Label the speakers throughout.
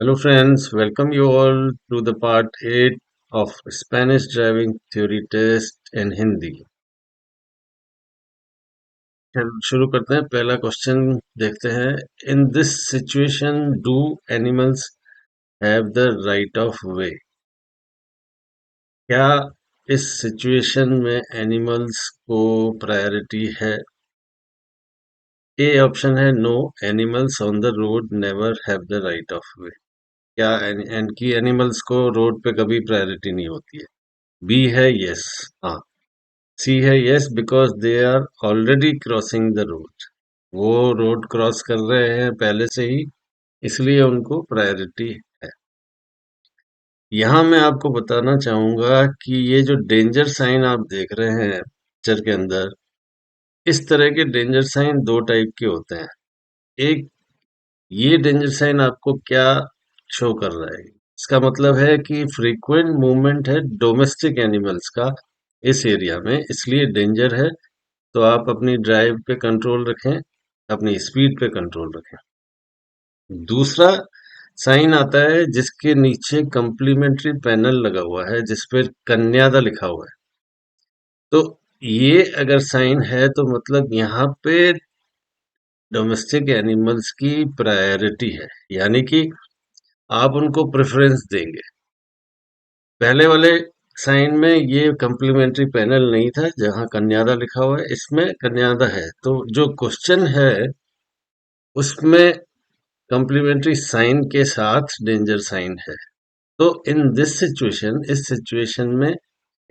Speaker 1: Hello, friends. Welcome you all to the part 8 of Spanish driving theory test in Hindi. शुरू करते हैं। पहला question देखते हैं। In this situation do animals have the right of way? क्या इस situation में एनिमल्स को प्रायोरिटी है? ए ऑप्शन है no, animals on the road never have the right of way. क्या इनकी एनिमल्स को रोड पे कभी प्रायोरिटी नहीं होती है? बी है यस, हाँ। सी है yes because they are already crossing the road. वो रोड क्रॉस कर रहे हैं पहले से ही, इसलिए उनको प्रायोरिटी है। यहाँ मैं आपको बताना चाहूंगा कि ये जो डेंजर साइन आप देख रहे हैं पिक्चर के अंदर, इस तरह के डेंजर साइन दो टाइप के होते हैं। एक, ये डेंजर साइन आपको क्या शो कर रहा है? इसका मतलब है कि फ्रीक्वेंट मूवमेंट है डोमेस्टिक एनिमल्स का इस एरिया में, इसलिए डेंजर है। तो आप अपनी ड्राइव पे कंट्रोल रखें, अपनी स्पीड पे कंट्रोल रखें। दूसरा साइन आता है जिसके नीचे कम्प्लीमेंट्री पैनल लगा हुआ है जिस पर कन्यादा लिखा हुआ है। तो ये अगर साइन है तो मतलब यहाँ पे डोमेस्टिक एनिमल्स की प्रायोरिटी है, यानी कि आप उनको प्रेफरेंस देंगे। पहले वाले साइन में ये कम्प्लीमेंट्री पैनल नहीं था जहां कन्यादा लिखा हुआ है, इसमें कन्यादा है। तो जो क्वेश्चन है उसमें कम्प्लीमेंट्री साइन के साथ डेंजर साइन है। तो इन दिस सिचुएशन, इस सिचुएशन में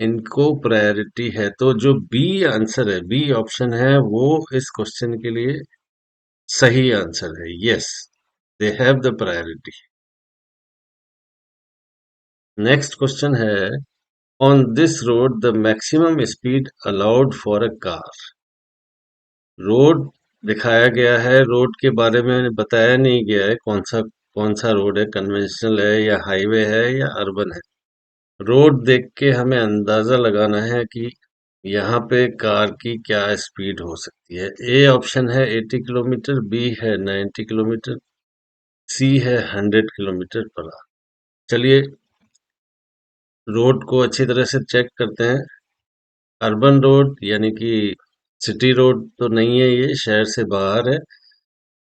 Speaker 1: इनको प्रायोरिटी है। तो जो बी आंसर है, बी ऑप्शन है, वो इस क्वेश्चन के लिए सही आंसर है। Yes, they have the priority. Next question है, on this road the maximum speed allowed for a car. Road दिखाया गया है, रोड के बारे में बताया नहीं गया है कौन सा रोड है, कन्वेंशनल है या हाईवे है या अर्बन है। रोड देख के हमें अंदाजा लगाना है कि यहाँ पे कार की क्या स्पीड हो सकती है। ए ऑप्शन है 80 किलोमीटर, बी है 90 किलोमीटर, सी है 100 किलोमीटर पर आवर। चलिए रोड को अच्छी तरह से चेक करते हैं। अर्बन रोड यानी कि सिटी रोड तो नहीं है, ये शहर से बाहर है,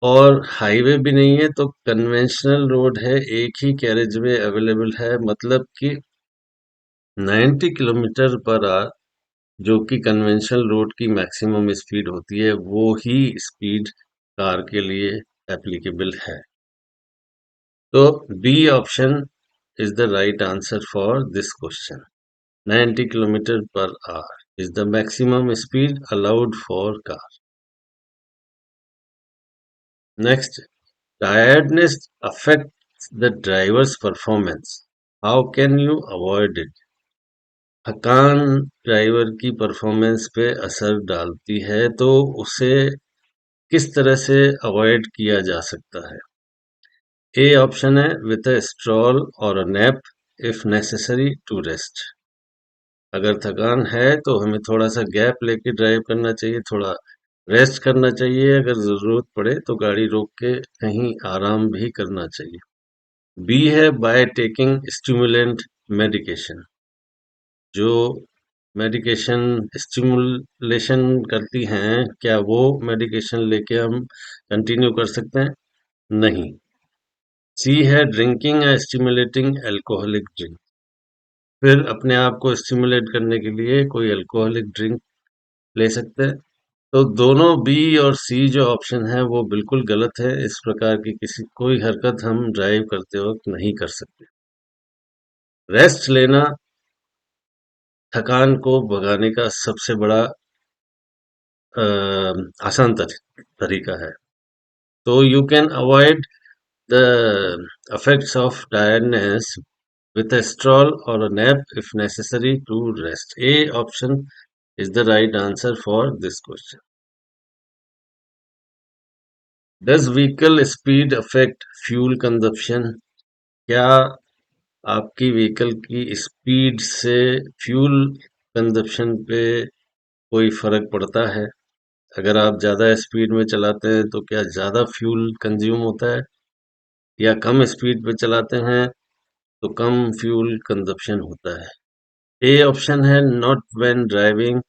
Speaker 1: और हाईवे भी नहीं है। तो कन्वेंशनल रोड है, एक ही कैरेज वे अवेलेबल है, मतलब कि 90 किलोमीटर पर आवर जो कि कन्वेंशनल रोड की मैक्सिमम स्पीड होती है, वो ही स्पीड कार के लिए एप्लीकेबल है। तो B option is the right answer for this question. 90 kilometre per hour is the maximum speed allowed for car. Next, tiredness affects the driver's performance. How can you avoid it? थकान driver की performance पे असर डालती है, तो उसे किस तरह से अवॉइड किया जा सकता है? ए ऑप्शन है विथ अ स्ट्रॉल और a nap if necessary to rest. अगर थकान है तो हमें थोड़ा सा गैप लेके ड्राइव करना चाहिए, थोड़ा रेस्ट करना चाहिए, अगर जरूरत पड़े तो गाड़ी रोक के कहीं आराम भी करना चाहिए। बी है बाय टेकिंग स्टिमुलेंट मेडिकेशन। जो मेडिकेशन स्टिमुलेशन करती हैं, क्या वो मेडिकेशन लेके हम कंटिन्यू कर सकते हैं? नहीं। सी है ड्रिंकिंग या स्टिमुलेटिंग अल्कोहलिक ड्रिंक। फिर अपने आप को स्टिमुलेट करने के लिए कोई अल्कोहलिक ड्रिंक ले सकते हैं। तो दोनों बी और सी जो ऑप्शन है वो बिल्कुल गलत है। इस प्रकार की किसी कोई हरकत हम ड्राइव करते वक्त नहीं कर सकते। रेस्ट लेना थकान को भगाने का सबसे बड़ा आसान तरीका है। तो you can avoid the effects of tiredness with a stroll or a nap if necessary to rest. A option is the right answer for this question. Does vehicle speed affect fuel consumption? क्या आपकी vehicle की speed से fuel consumption पे कोई फर्क पड़ता है? अगर आप ज़्यादा स्पीड में चलाते हैं तो क्या ज़्यादा फ्यूल कंज्यूम होता है? या कम स्पीड पे चलाते हैं तो कम फ्यूल कंजप्शन होता है। ए ऑप्शन है not when driving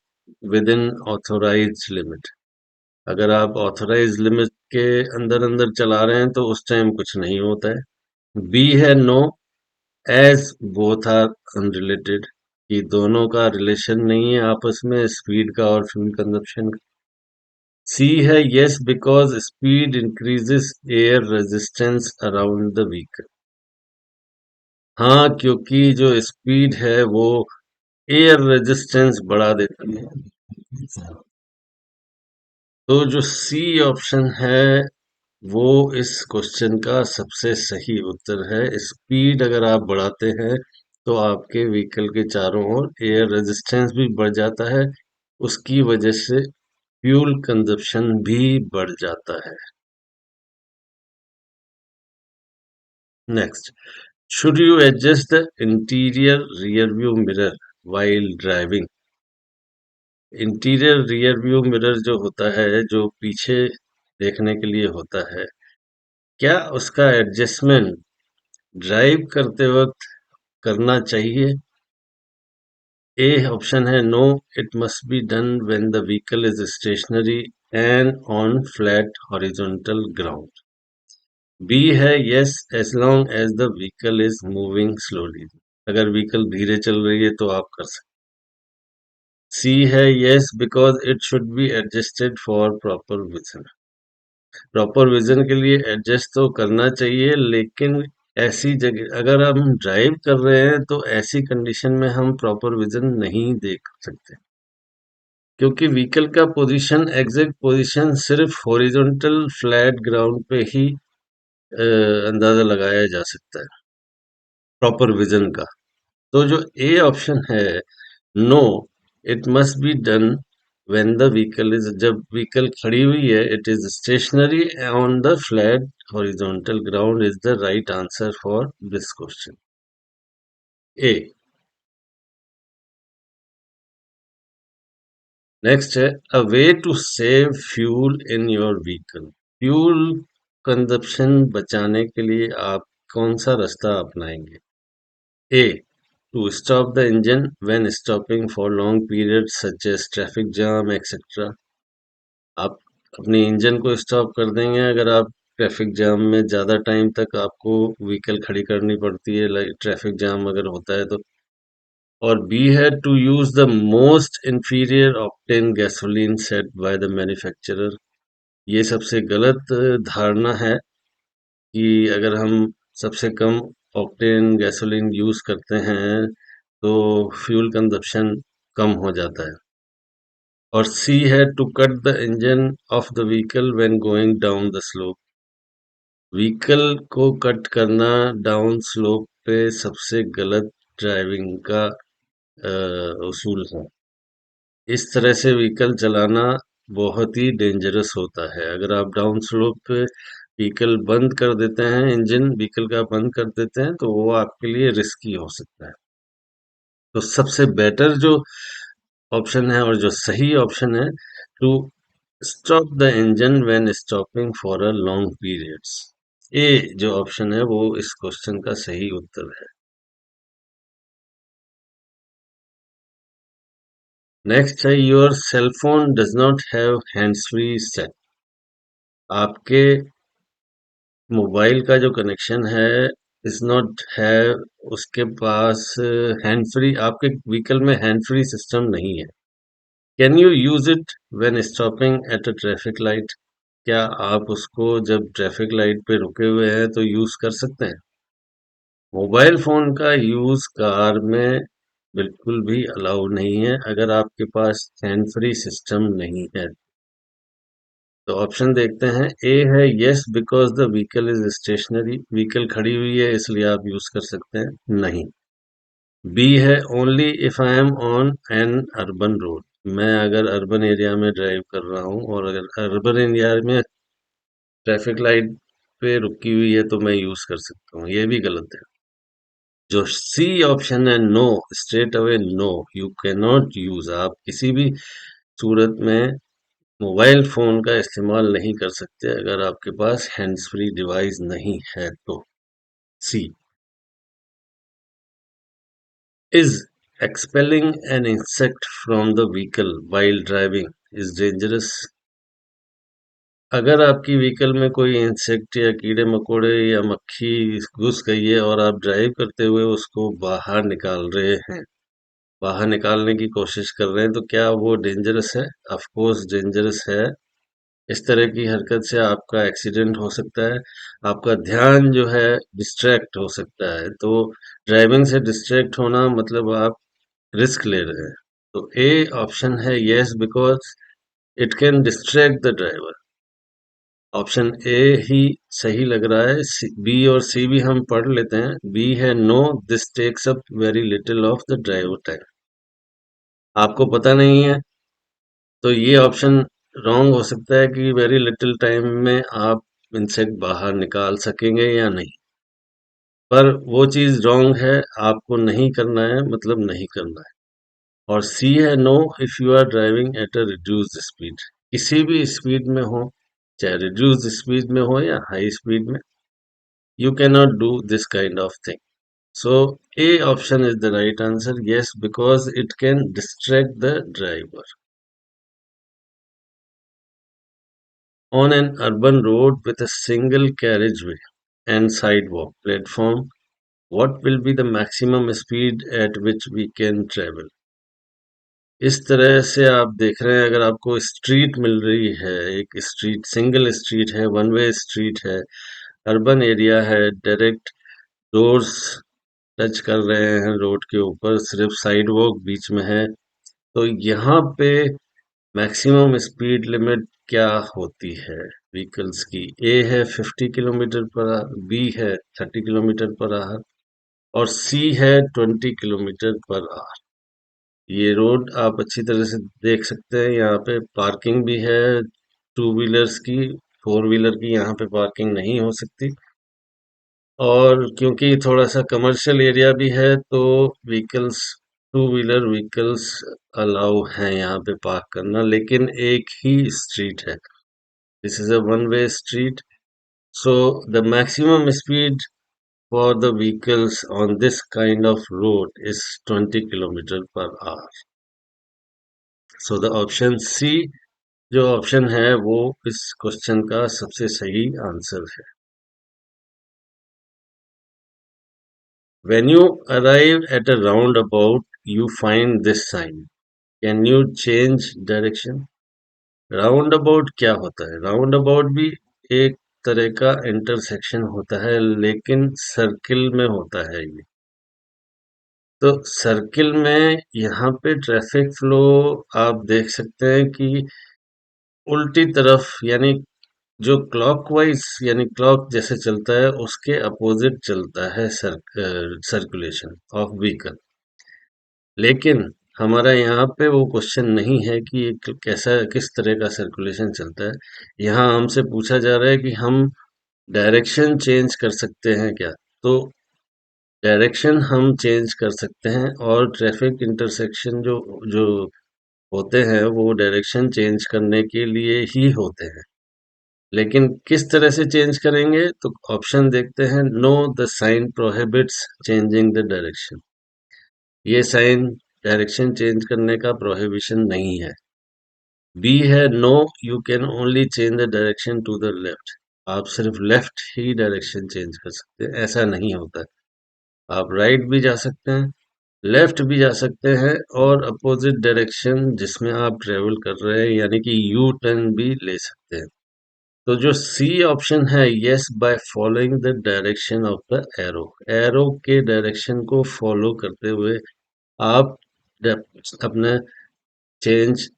Speaker 1: within authorised limit. अगर आप ऑथोराइज्ड लिमिट के अंदर अंदर चला रहे हैं तो उस टाइम कुछ नहीं होता है। बी है no as both are unrelated, कि दोनों का रिलेशन नहीं है आपस में, स्पीड का और फ्यूल कंजप्शन का। सी है yes because speed increases air resistance around the vehicle. हाँ, क्योंकि जो स्पीड है वो एयर रेजिस्टेंस बढ़ा देती है। तो जो सी ऑप्शन है वो इस क्वेश्चन का सबसे सही उत्तर है। स्पीड अगर आप बढ़ाते हैं तो आपके व्हीकल के चारों ओर एयर रेजिस्टेंस भी बढ़ जाता है, उसकी वजह से फ्यूल कंजप्शन भी बढ़ जाता है। Next, should you adjust the interior rear view mirror while driving? Interior rear view mirror जो होता है, जो पीछे देखने के लिए होता है, क्या उसका एडजस्टमेंट ड्राइव करते वक्त करना चाहिए? ए ऑप्शन है no, it must be done when the vehicle is stationary and on flat horizontal ground. B है yes as long as the vehicle is moving slowly. अगर व्हीकल धीरे चल रही है तो आप कर सकते। सी है yes because it should be adjusted for proper vision. Proper vision के लिए एडजस्ट तो करना चाहिए, लेकिन ऐसी जगह अगर हम ड्राइव कर रहे हैं तो ऐसी कंडीशन में हम प्रॉपर विजन नहीं देख सकते, क्योंकि व्हीकल का पोजीशन, एग्जैक्ट पोजीशन सिर्फ हॉरिजॉन्टल फ्लैट ग्राउंड पे ही अंदाजा लगाया जा सकता है प्रॉपर विजन का। तो जो ए ऑप्शन है no, it must be done when the vehicle is, जब व्हीकल खड़ी हुई है, it is stationary on the flat horizontal ground is the right answer for this question. A. Next है a way to save fuel in your vehicle. Fuel consumption बचाने के लिए आप कौन सा रास्ता अपनाएंगे? ए, to stop the engine when stopping for long periods such as traffic jam etc. आप अपने इंजन को स्टॉप कर देंगे अगर आप ट्रैफिक जाम में ज़्यादा टाइम तक आपको व्हीकल खड़ी करनी पड़ती है, लाइक ट्रैफिक जाम अगर होता है तो। और बी है to use the most inferior octane gasoline set by the manufacturer. ये सबसे गलत धारणा है कि अगर हम सबसे कम ऑक्टेन गैसोलीन यूज करते हैं तो फ्यूल कंजप्शन कम हो जाता है। और सी है to cut the engine off the vehicle when going down the slope. Vehicle को कट करना डाउन स्लोप पे सबसे गलत ड्राइविंग का उसूल है। इस तरह से व्हीकल चलाना बहुत ही डेंजरस होता है। अगर आप डाउन स्लोप पे व्हीकल बंद कर देते हैं, इंजन व्हीकल का बंद कर देते हैं, तो वो आपके लिए रिस्की हो सकता है। तो सबसे बेटर जो ऑप्शन है और जो सही ऑप्शन है, to stop the engine when stopping for a long periods. A जो ऑप्शन है वो इस क्वेश्चन का सही उत्तर है। नेक्स्ट है your cell phone does not have hands free set. आपके मोबाइल का जो कनेक्शन है इज नॉट है, उसके पास हैंड फ्री, आपके व्हीकल में हैंड फ्री सिस्टम नहीं है। Can you use it when stopping at a traffic light? क्या आप उसको जब ट्रैफिक लाइट पे रुके हुए हैं तो यूज कर सकते हैं? मोबाइल फोन का यूज कार में बिल्कुल भी अलाउ नहीं है अगर आपके पास हैंड फ्री सिस्टम नहीं है। तो ऑप्शन देखते हैं। ए है yes because the vehicle is stationery, vehicle खड़ी हुई है इसलिए आप यूज कर सकते हैं, नहीं। बी है only if I am on an urban road, मैं अगर अर्बन एरिया में ड्राइव कर रहा हूँ और अगर अर्बन एरिया में ट्रैफिक लाइट पे रुकी हुई है तो मैं यूज कर सकता हूँ, ये भी गलत है। जो सी ऑप्शन है no, straight away no, you can not use, आप किसी भी सूरत में मोबाइल फ़ोन का इस्तेमाल नहीं कर सकते अगर आपके पास हैंड्स फ्री डिवाइस नहीं है तो। C is expelling an insect from the vehicle while driving is dangerous. अगर आपकी व्हीकल में कोई इंसेक्ट या कीड़े मकोड़े या मक्खी घुस गई है और आप ड्राइव करते हुए उसको बाहर निकाल रहे हैं, बाहर निकालने की कोशिश कर रहे हैं, तो क्या वो डेंजरस है? ऑफ कोर्स डेंजरस है। इस तरह की हरकत से आपका एक्सीडेंट हो सकता है, आपका ध्यान जो है डिस्ट्रैक्ट हो सकता है। तो ड्राइविंग से डिस्ट्रैक्ट होना मतलब आप रिस्क ले रहे हैं। तो ए ऑप्शन है yes because it can distract the driver. Option A ही सही लग रहा है। बी और सी भी हम पढ़ लेते हैं। बी है no, this takes up very little of the driver time. आपको पता नहीं है तो ये ऑप्शन रॉन्ग हो सकता है कि वेरी लिटिल टाइम में आप इंसेक्ट बाहर निकाल सकेंगे या नहीं। पर वो चीज़ रॉन्ग है, आपको नहीं करना है मतलब नहीं करना है। और सी है no, if you are driving at a reduced speed. किसी भी स्पीड में हो, चाहे रिड्यूस्ड स्पीड में हो या हाई स्पीड में, you cannot do this kind of thing. So A option is the right answer. Yes, because it can distract the driver. On an urban road with a single carriageway and sidewalk platform, what will be the maximum speed at which we can travel? इस तरह से आप देख रहे हैं, अगर आपको street मिल रही है, एक स्ट्रीट सिंगल स्ट्रीट है, वन वे स्ट्रीट है, अर्बन एरिया है, डायरेक्ट डोर्स टच कर रहे हैं रोड के ऊपर, सिर्फ साइड वॉक बीच में है, तो यहाँ पे मैक्सिमम स्पीड लिमिट क्या होती है व्हीकल्स की? ए है 50 किलोमीटर पर आवर, बी है 30 किलोमीटर पर आवर और सी है 20 किलोमीटर पर आवर। ये रोड आप अच्छी तरह से देख सकते हैं, यहाँ पे पार्किंग भी है टू व्हीलर्स की, फोर व्हीलर की यहाँ पे पार्किंग नहीं हो सकती। और क्योंकि थोड़ा सा कमर्शियल एरिया भी है तो vehicles, two wheeler vehicles allow हैं यहाँ पे पार्क करना, लेकिन एक ही स्ट्रीट है। This is a one way street, so the maximum speed for the vehicles on this kind of road is 20 km/h. So the option C जो option है वो इस क्वेश्चन का सबसे सही आंसर है। When you arrive at a roundabout, you find this sign. Can you change direction? Round about क्या होता है? राउंड अबाउट भी एक तरह का इंटरसेक्शन होता है, लेकिन सर्किल में होता है ये। तो सर्किल में यहाँ पे ट्रैफिक फ्लो आप देख सकते हैं कि उल्टी तरफ, यानी जो क्लॉकवाइज यानी क्लॉक जैसे चलता है उसके अपोजिट चलता है सर्कुलेशन ऑफ व्हीकल। लेकिन हमारा यहाँ पे वो क्वेश्चन नहीं है कि ये कैसा किस तरह का सर्कुलेशन चलता है। यहाँ हमसे पूछा जा रहा है कि हम डायरेक्शन चेंज कर सकते हैं क्या? तो डायरेक्शन हम चेंज कर सकते हैं, और ट्रैफिक इंटरसेक्शन जो जो होते हैं वो डायरेक्शन चेंज करने के लिए ही होते हैं। लेकिन किस तरह से चेंज करेंगे? तो ऑप्शन देखते हैं। No, the sign prohibits changing the direction. ये साइन डायरेक्शन चेंज करने का प्रोहिबिशन नहीं है। बी है no, you can only change the direction to the left. आप सिर्फ लेफ्ट ही डायरेक्शन चेंज कर सकते हैं, ऐसा नहीं होता है। आप राइट भी जा सकते हैं, लेफ्ट भी जा सकते हैं, और अपोजिट डायरेक्शन जिसमें आप ट्रेवल कर रहे हैं यानी कि यू टर्न भी ले सकते हैं। तो जो सी ऑप्शन है, yes by following the direction of the arrow, arrow के डायरेक्शन को फॉलो करते हुए आप अपने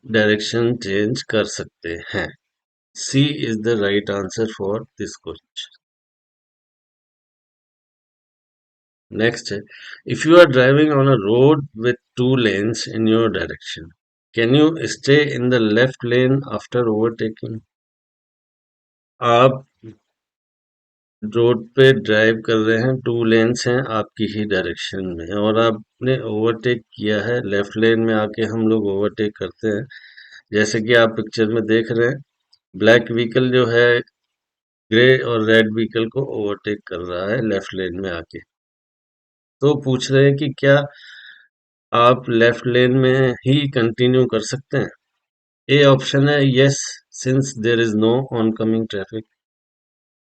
Speaker 1: डायरेक्शन चेंज कर सकते हैं। C is the right answer for this question. Next है, if you are driving on a road with two lanes in your direction, can you stay in the left lane after overtaking? आप road पे drive कर रहे हैं, to lens हैं आपकी ही direction में, और आपने ओवरटेक किया है। लेफ्ट लेन में आके हम लोग ओवरटेक करते हैं, जैसे कि आप पिक्चर में देख रहे हैं, ब्लैक व्हीकल जो है ग्रे और रेड व्हीकल को ओवरटेक कर रहा है लेफ्ट लेन में आके। तो पूछ रहे हैं कि क्या आप लेफ्ट लेन में ही कंटिन्यू कर सकते हैं? ए ऑप्शन है yes, since there is no oncoming traffic,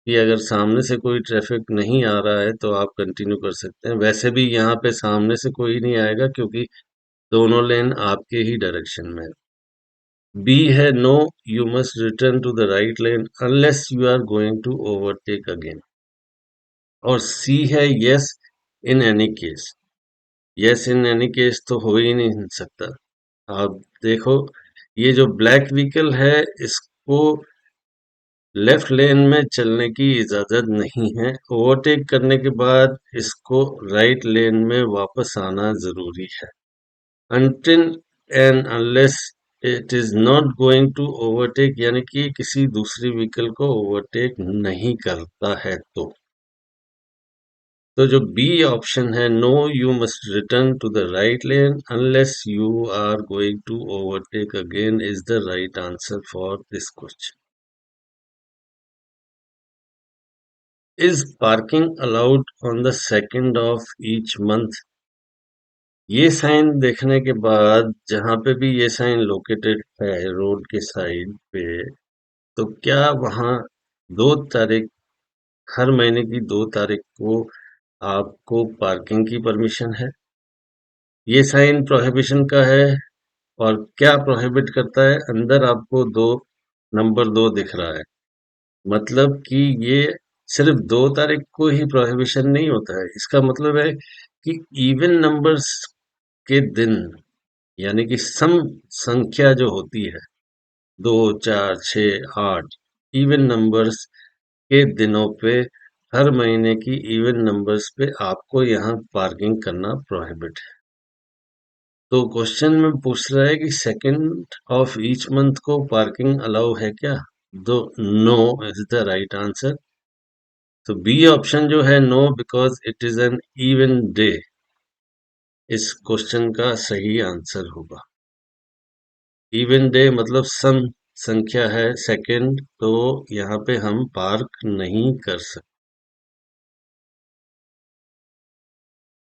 Speaker 1: कि अगर सामने से कोई ट्रैफिक नहीं आ रहा है तो आप कंटिन्यू कर सकते हैं। वैसे भी यहाँ पे सामने से कोई नहीं आएगा क्योंकि दोनों लेन आपके ही डायरेक्शन में है। बी है no, you must return to the right lane unless you are going to overtake again. और सी है yes in any case. Yes in any case तो हो ही नहीं सकता। आप देखो, ये जो ब्लैक व्हीकल है इसको लेफ्ट लेन में चलने की इजाजत नहीं है। ओवरटेक करने के बाद इसको राइट लेन में वापस आना जरूरी है। Until and unless it is not going to overtake, यानी कि किसी दूसरी व्हीकल को ओवरटेक नहीं करता है तो जो बी ऑप्शन है no, you must return to the right lane unless you are going to overtake again is the right answer for this question. Is parking allowed on the second of each month? ये sign देखने के बाद, जहां पे भी ये sign located है road के साइड पे, तो क्या वहां 2 तारीख, हर महीने की 2 तारीख को आपको पार्किंग की परमिशन है? ये साइन प्रोहिबिशन का है। और क्या प्रोहिबिट करता है? अंदर आपको नंबर 2 दिख रहा है। मतलब कि ये सिर्फ 2 तारीख को ही प्रोहिबिशन नहीं होता है। इसका मतलब है कि इवन नंबर्स के दिन, यानी कि सम संख्या जो होती है 2, 4, 6, 8, इवन नंबर्स के दिनों पे, हर महीने की इवन नंबर्स पे आपको यहाँ पार्किंग करना प्रोहिबिट है। तो क्वेश्चन में पूछ रहा है कि सेकंड ऑफ ईच मंथ को पार्किंग अलाउ है क्या? तो no is the right answer. तो बी ऑप्शन जो है no because it is an even day, इस क्वेश्चन का सही आंसर होगा। इवन डे मतलब सम संख्या है सेकंड, तो यहाँ पे हम पार्क नहीं कर सकते।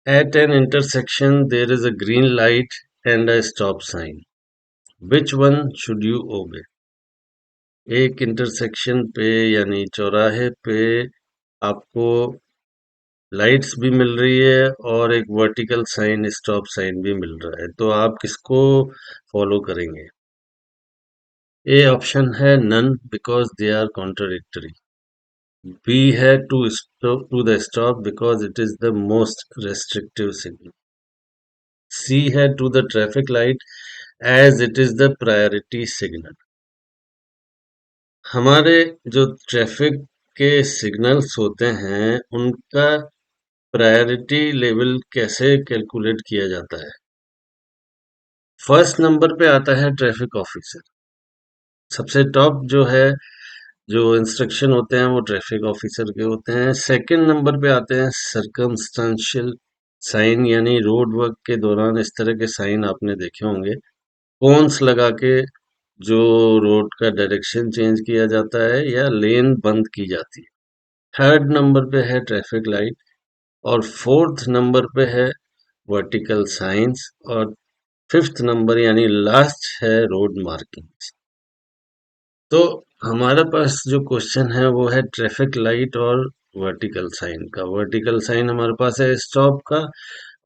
Speaker 1: At an intersection there is a green light and a stop sign, which one should you obey? एक इंटरसेक्शन पे यानी चौराहे पे आपको लाइट्स भी मिल रही है और एक वर्टिकल साइन, स्टॉप साइन भी मिल रहा है, तो आप किसको फॉलो करेंगे? ए ऑप्शन है none because they are contradictory. B है to the stop because it is the most restrictive signal. C है to the traffic light as it is the priority signal. हमारे जो ट्रैफिक के signals होते हैं उनका priority level कैसे calculate किया जाता है? फर्स्ट नंबर पे आता है ट्रैफिक ऑफिसर। सबसे टॉप जो है, जो इंस्ट्रक्शन होते हैं वो ट्रैफिक ऑफिसर के होते हैं। सेकंड नंबर पे आते हैं सर्कमस्टेंशियल साइन, यानी रोड वर्क के दौरान इस तरह के साइन आपने देखे होंगे, कोन्स लगा के जो रोड का डायरेक्शन चेंज किया जाता है या लेन बंद की जाती है। थर्ड नंबर पे है ट्रैफिक लाइट और फोर्थ नंबर पे है वर्टिकल साइंस और फिफ्थ नंबर यानी लास्ट है रोड मार्किंग्स। तो हमारे पास जो क्वेश्चन है वो है ट्रैफिक लाइट और वर्टिकल साइन का। वर्टिकल साइन हमारे पास है स्टॉप का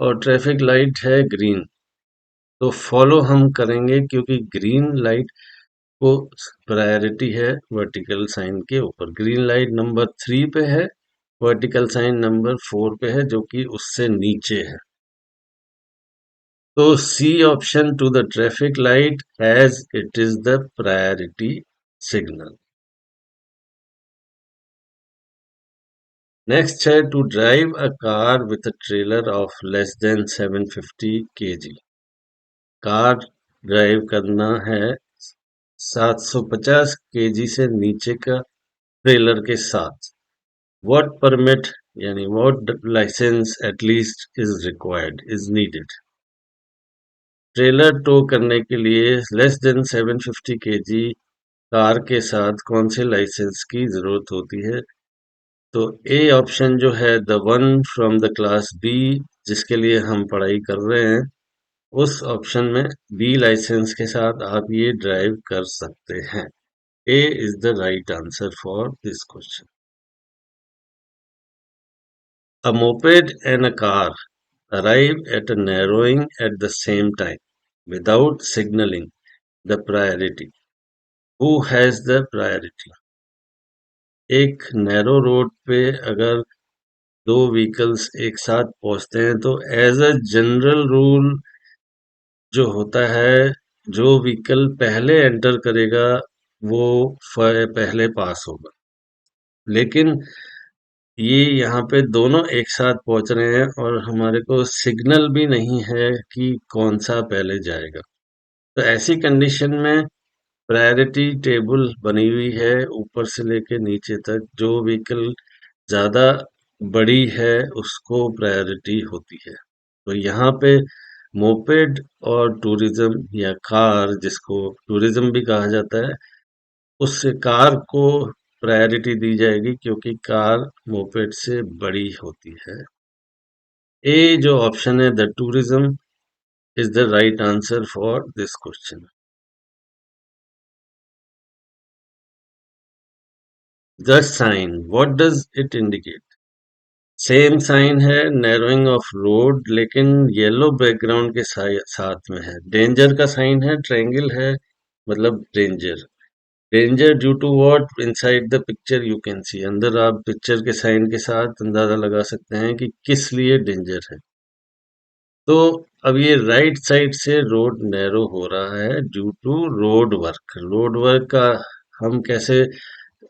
Speaker 1: और ट्रैफिक लाइट है ग्रीन। तो फॉलो हम करेंगे क्योंकि ग्रीन लाइट को प्रायोरिटी है वर्टिकल साइन के ऊपर। ग्रीन लाइट नंबर 3 पे है, वर्टिकल साइन नंबर 4 पे है जो कि उससे नीचे है। तो C option to the traffic light as it is the priority signal. Next है to drive a car with a trailer of less than 750 kg। Car drive करना है 750 kg से नीचे का ट्रेलर के साथ। व्हाट परमिट, यानी what licence at least is required, is needed? Trailer tow करने के लिए लेस देन 750 केजी कार के साथ कौन से लाइसेंस की जरूरत होती है? तो ए ऑप्शन जो है the one from the class B, जिसके लिए हम पढ़ाई कर रहे हैं, उस ऑप्शन में बी लाइसेंस के साथ आप ये ड्राइव कर सकते हैं। A is the right answer for this question. A moped and a car arrive at a narrowing at the same time without signaling the priority. Who has the priority? एक narrow road पे अगर दो vehicles एक साथ पहुंचते हैं तो as a general rule जो होता है, जो व्हीकल पहले एंटर करेगा वो पहले पास होगा। लेकिन ये यहाँ पे दोनों एक साथ पहुंच रहे हैं और हमारे को सिग्नल भी नहीं है कि कौन सा पहले जाएगा। तो ऐसी कंडीशन में प्रायोरिटी टेबल बनी हुई है ऊपर से लेके नीचे तक। जो व्हीकल ज्यादा बड़ी है उसको प्रायोरिटी होती है। तो यहाँ पे मोपेड और टूरिज्म या कार, जिसको टूरिज्म भी कहा जाता है, उस कार को प्रायोरिटी दी जाएगी क्योंकि कार मोपेड से बड़ी होती है। ए जो ऑप्शन है the tourism is the right answer for this question. The sign, what does it indicate? Same sign है, नैरोइंग ऑफ रोड, लेकिन येलो बैकग्राउंड के साथ में है। डेंजर का साइन है, ट्रायंगल है, मतलब danger. Danger due to what? Inside the picture you can see, अंदर आप पिक्चर के साइन के साथ अंदाजा लगा सकते हैं कि किस लिए डेंजर है। तो अब ये राइट साइड से रोड नैरो हो रहा है due to road work. Road work का हम कैसे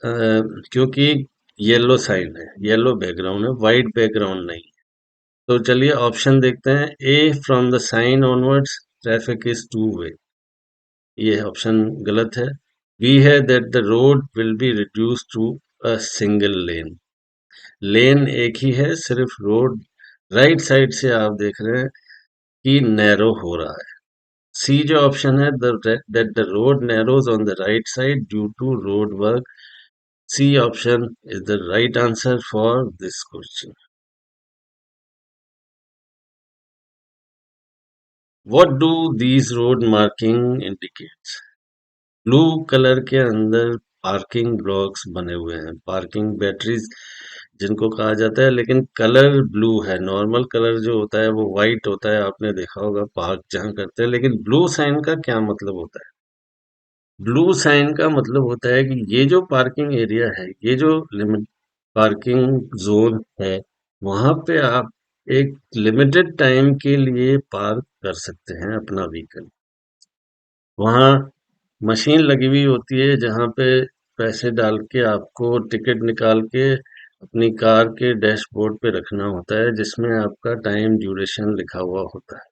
Speaker 1: क्योंकि येलो साइन है, येलो बैकग्राउंड है, वाइट बैकग्राउंड नहीं। तो चलिए ऑप्शन देखते हैं। A from the sign onwards traffic is two way, ये ऑप्शन गलत है। बी है that the road will be reduce to a single lane, lane एक ही है, सिर्फ रोड राइट साइड से आप देख रहे हैं कि नैरो हो रहा है। सी जो ऑप्शन है that the road narrows on the right side due to road work, C option is the right answer for this question. What do these road marking indicates? Blue colour के अंदर parking blocks बने हुए हैं, parking batteries जिनको कहा जाता है, लेकिन कलर ब्लू है। नॉर्मल कलर जो होता है वो व्हाइट होता है, आपने देखा होगा पार्क जहां करते हैं। लेकिन ब्लू साइन का क्या मतलब होता है? ब्लू साइन का मतलब होता है कि ये जो पार्किंग एरिया है, ये जो लिमिट पार्किंग जोन है, वहां पे आप एक लिमिटेड टाइम के लिए पार्क कर सकते हैं अपना व्हीकल। वहाँ मशीन लगी हुई होती है जहाँ पे पैसे डाल के आपको टिकट निकाल के अपनी कार के डैशबोर्ड पे रखना होता है, जिसमें आपका टाइम ड्यूरेशन लिखा हुआ होता है।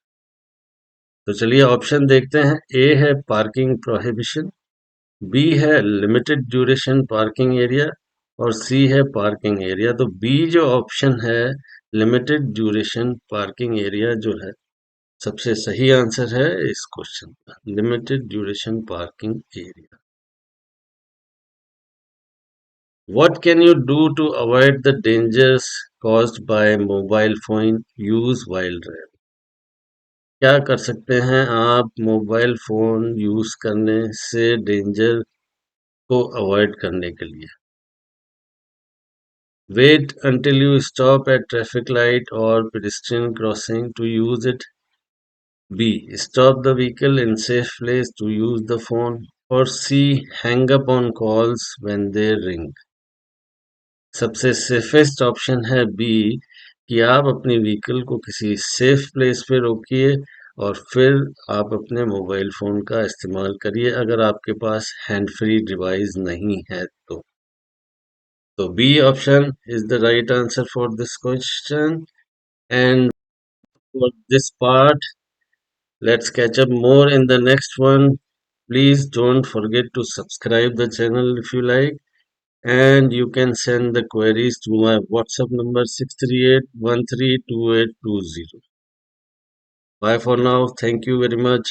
Speaker 1: तो चलिए ऑप्शन देखते हैं। ए है पार्किंग प्रोहिबिशन, बी है लिमिटेड ड्यूरेशन पार्किंग एरिया, और सी है पार्किंग एरिया। तो बी जो ऑप्शन है लिमिटेड ड्यूरेशन पार्किंग एरिया जो है सबसे सही आंसर है इस क्वेश्चन का, limited duration parking area. What can you do to avoid the dangers caused by mobile phone use while driving? क्या कर सकते हैं आप मोबाइल फोन यूज करने से डेंजर को अवॉइड करने के लिए? Wait until you stop at traffic light or pedestrian crossing to use it. B. Stop the vehicle in safe place to use the phone. Or C. Hang up on calls when they ring. सबसे safest option है B, कि आप अपनी vehicle को किसी safe place पे रोकिए और फिर आप अपने मोबाइल फोन का इस्तेमाल करिए, अगर आपके पास हैंड फ्री डिवाइस नहीं है तो B option is the right answer for this question. And for this part, let's catch up more in the next one. Please don't forget to subscribe the channel if you like, and you can send the queries to my WhatsApp number 638132820. Bye for now. Thank you very much.